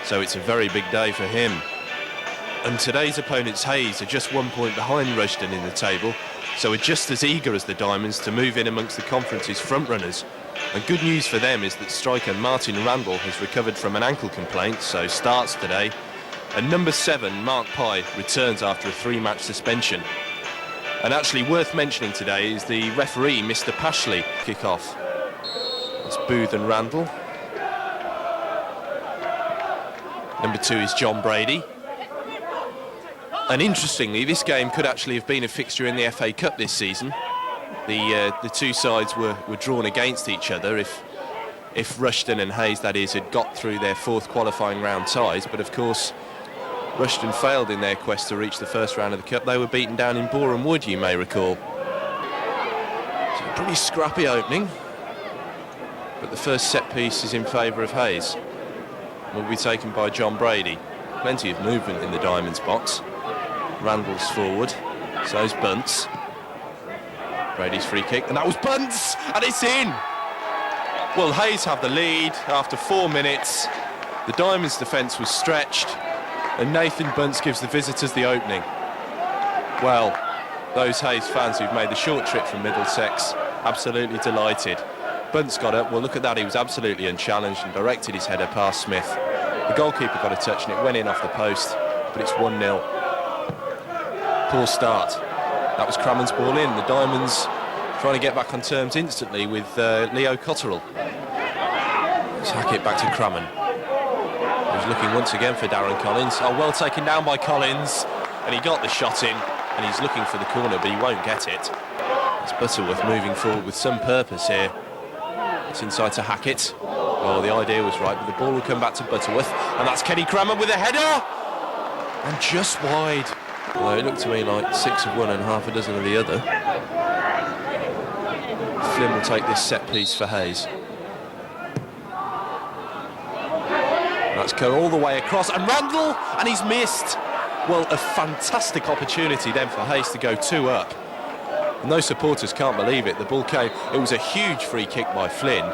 so it's a very big day for him. And today's opponents, Hayes, are just 1 point behind Rushden in the table, so are just as eager as the Diamonds to move in amongst the conference's frontrunners. And good news for them is that striker Martin Randall has recovered from an ankle complaint, so starts today. And number 7, Mark Pye, returns after a 3-match suspension. And actually worth mentioning today is the referee, Mr. Pashley, kick-off. It's Booth and Randall. Number 2 is John Brady. And interestingly, this game could actually have been a fixture in the FA Cup this season. The two sides were drawn against each other if Rushden and Hayes, that is, had got through their 4th qualifying round ties. But of course, Rushden failed in their quest to reach the first round of the Cup. They were beaten down in Boreham Wood, you may recall. So a pretty scrappy opening. But the first set piece is in favour of Hayes. Will be taken by John Brady. Plenty of movement in the Diamonds box. Randall's forward, so's Bunce. Brady's free kick, and that was Bunce, and it's in! Well, Hayes have the lead after 4 minutes. The Diamonds' defence was stretched, and Nathan Bunce gives the visitors the opening. Well, those Hayes fans who've made the short trip from Middlesex, absolutely delighted. Bunce got up, well look at that, he was absolutely unchallenged and directed his header past Smith. The goalkeeper got a touch and it went in off the post, but it's 1-0. Poor start. That was Crammond's ball in. The Diamonds trying to get back on terms instantly with Leo Cotterill. Let's hack it back to Crammond. Who's looking once again for Darren Collins. Oh, well taken down by Collins. And he got the shot in. And he's looking for the corner, but he won't get it. It's Butterworth moving forward with some purpose here. It's inside to Hackett. Well, the idea was right, but the ball will come back to Butterworth. And that's Kenny Crammond with a header! And just wide. Well, it looked to me like 6 of one and half a dozen of the other. Flynn will take this set piece for Hayes. That's go all the way across, and Randall, and he's missed. Well, a fantastic opportunity then for Hayes to go 2 up. And those supporters can't believe it. The ball came, it was a huge free kick by Flynn.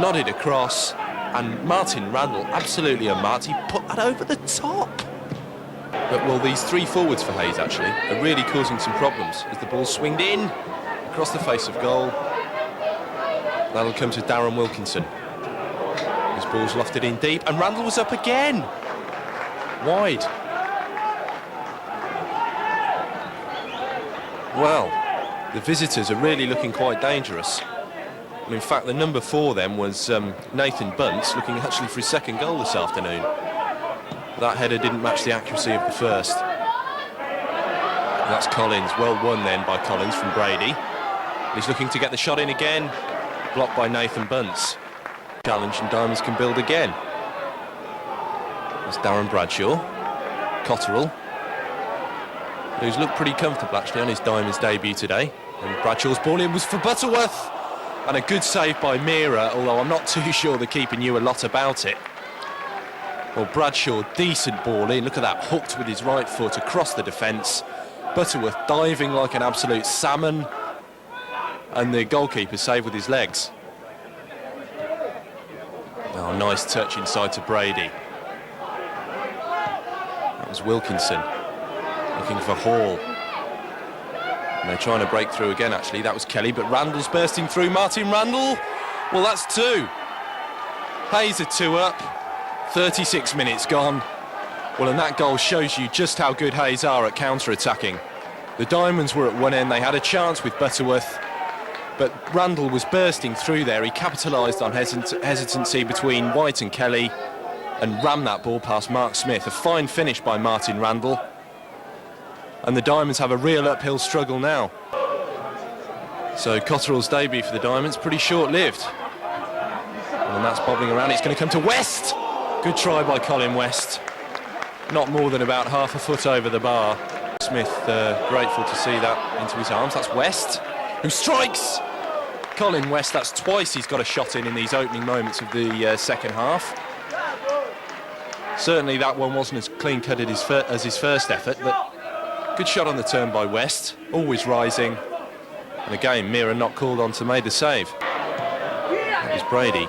Nodded across, and Martin Randall, absolutely unmarked, he put that over the top. But, well, these 3 forwards for Hayes, actually, are really causing some problems as the ball's swinged in across the face of goal. That'll come to Darren Wilkinson. His ball's lofted in deep, and Randall was up again. Wide. Well, the visitors are really looking quite dangerous. And in fact, the number 4 then was Nathan Bunce, looking actually for his 2nd goal this afternoon. That header didn't match the accuracy of the first. And that's Collins, well won then by Collins from Brady. He's looking to get the shot in again, blocked by Nathan Bunce. Challenge and Diamonds can build again. That's Darren Bradshaw. Cotterill, who's looked pretty comfortable actually on his Diamonds debut today. And Bradshaw's ball in was for Butterworth. And a good save by Meera, although I'm not too sure the keeper knew a lot about it. Well, Bradshaw, decent ball in. Look at that, hooked with his right foot across the defence. Butterworth diving like an absolute salmon. And the goalkeeper saved with his legs. Oh, nice touch inside to Brady. That was Wilkinson, looking for Hall. And they're trying to break through again, actually. That was Kelly, but Randall's bursting through. Martin Randall. Well, that's 2. Hayes are 2 up. 36 minutes gone. Well, and that goal shows you just how good Hayes are at counter-attacking. The Diamonds were at one end, they had a chance with Butterworth, but Randall was bursting through there. He capitalised on hesitancy between White and Kelly and rammed that ball past Mark Smith. A fine finish by Martin Randall. And the Diamonds have a real uphill struggle now. So Cotterill's debut for the Diamonds, pretty short-lived. And that's bobbling around, it's going to come to West. Good try by Colin West. Not more than about half a foot over the bar. Smith grateful to see that into his arms. That's West, who strikes. Colin West, that's twice he's got a shot in these opening moments of the second half. Certainly that one wasn't as clean-cut as his first effort, but good shot on the turn by West, always rising. And again, Meera not called on to make the save. That was Brady.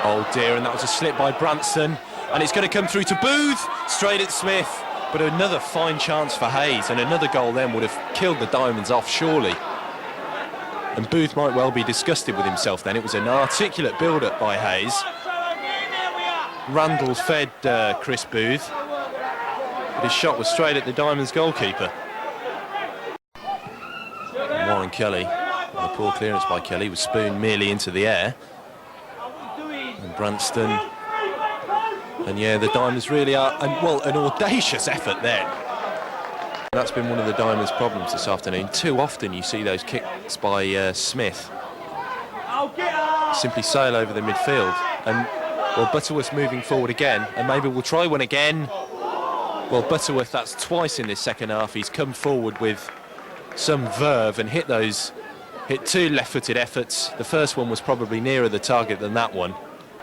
Oh dear, and that was a slip by Branston, and it's going to come through to Booth, straight at Smith, but another fine chance for Hayes, and another goal then would have killed the Diamonds off, surely. And Booth might well be disgusted with himself then. It was an articulate build-up by Hayes. Randall fed Chris Booth, but his shot was straight at the Diamonds goalkeeper. And Warren Kelly, a poor clearance by Kelly, was spooned merely into the air. And Branston, and yeah, the Diamonds really are, and well, an audacious effort then. And that's been one of the Diamonds' problems this afternoon. Too often you see those kicks by Smith simply sail over the midfield, and well, Butterworth moving forward again, and maybe we'll try one again. Well, Butterworth, that's twice in this second half. He's come forward with some verve and hit two left-footed efforts. The first one was probably nearer the target than that one.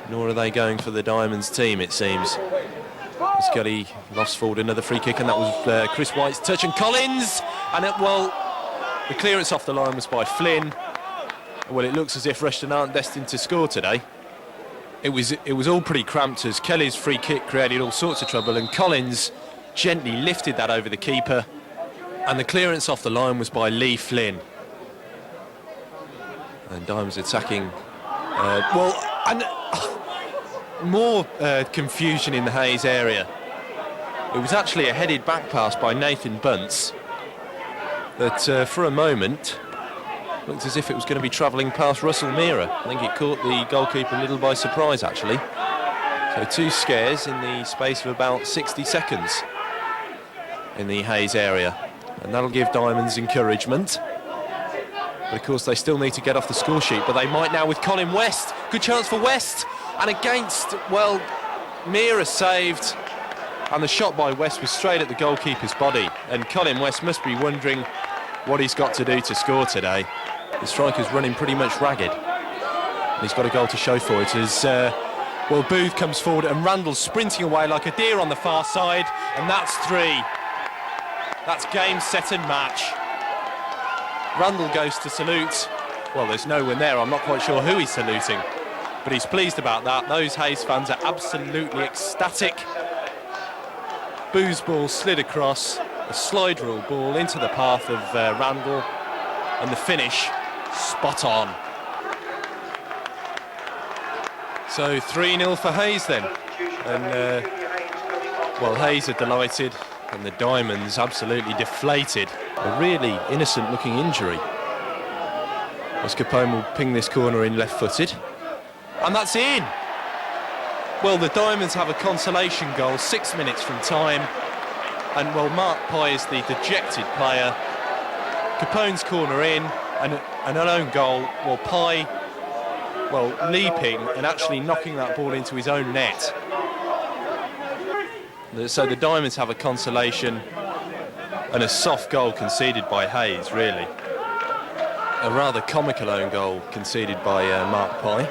Nor are they going for the Diamonds team, it seems. Scully lost forward another free kick, and that was Chris White's touch, and Collins, and the clearance off the line was by Flynn. Well, it looks as if Rushden aren't destined to score today. It was all pretty cramped, as Kelly's free kick created all sorts of trouble, and Collins gently lifted that over the keeper, and the clearance off the line was by Lee Flynn. And Diamonds attacking, more confusion in the Hayes area. It was actually a headed back pass by Nathan Bunce that for a moment looked as if it was going to be travelling past Russell Meara. I think it caught the goalkeeper a little by surprise, actually. So two scares in the space of about 60 seconds in the Hayes area, and that'll give Diamonds encouragement. But of course they still need to get off the score sheet, but they might now with Colin West. Good chance for West, and against, well, Meara saved, and the shot by West was straight at the goalkeeper's body, and Colin West must be wondering what he's got to do to score today. The striker's running pretty much ragged, and he's got a goal to show for it as well, Booth comes forward and Randall's sprinting away like a deer on the far side, and that's 3. That's game, set and match. Randall goes to salute. Well, there's no one there. I'm not quite sure who he's saluting, but he's pleased about that. Those Hayes fans are absolutely ecstatic. Booth's ball slid across, a slide rule ball into the path of Randall, and the finish, spot on. So 3-0 for Hayes then. And, well, Hayes are delighted, and the Diamonds absolutely deflated. A really innocent-looking injury. As Capone will ping this corner in left-footed. And that's in! Well, the Diamonds have a consolation goal 6 minutes from time. And, well, Mark Pye is the dejected player. Capone's corner in, and an own goal. Well, Pye, well, leaping and actually knocking that ball into his own net. So the Diamonds have a consolation, and a soft goal conceded by Hayes, really. A rather comical own goal conceded by Mark Pye.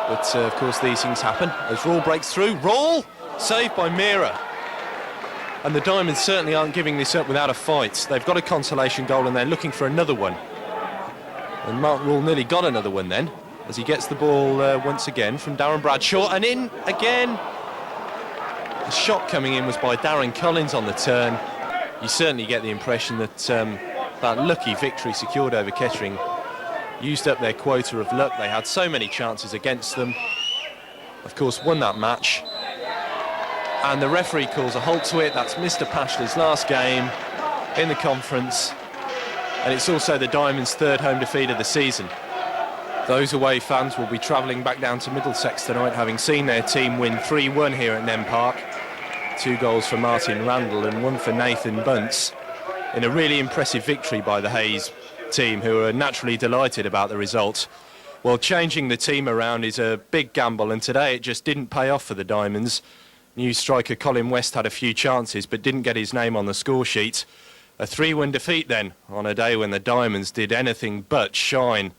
But, of course, these things happen. As Rawl breaks through, Rawl! Saved by Meara. And the Diamonds certainly aren't giving this up without a fight. They've got a consolation goal and they're looking for another one. And Mark Rawl nearly got another one then, as he gets the ball once again from Darren Bradshaw, and in again. The shot coming in was by Darren Collins on the turn. You certainly get the impression that that lucky victory secured over Kettering used up their quota of luck. They had so many chances against them. Of course, won that match. And the referee calls a halt to it. That's Mr. Pashler's last game in the conference. And it's also the Diamonds' third home defeat of the season. Those away fans will be travelling back down to Middlesex tonight, having seen their team win 3-1 here at Nem Park. 2 goals for Martin Randall and 1 for Nathan Bunce, in a really impressive victory by the Hayes team, who are naturally delighted about the result. Well, changing the team around is a big gamble, and today it just didn't pay off for the Diamonds. New striker Colin West had a few chances but didn't get his name on the score sheet. A 3-1 defeat then, on a day when the Diamonds did anything but shine.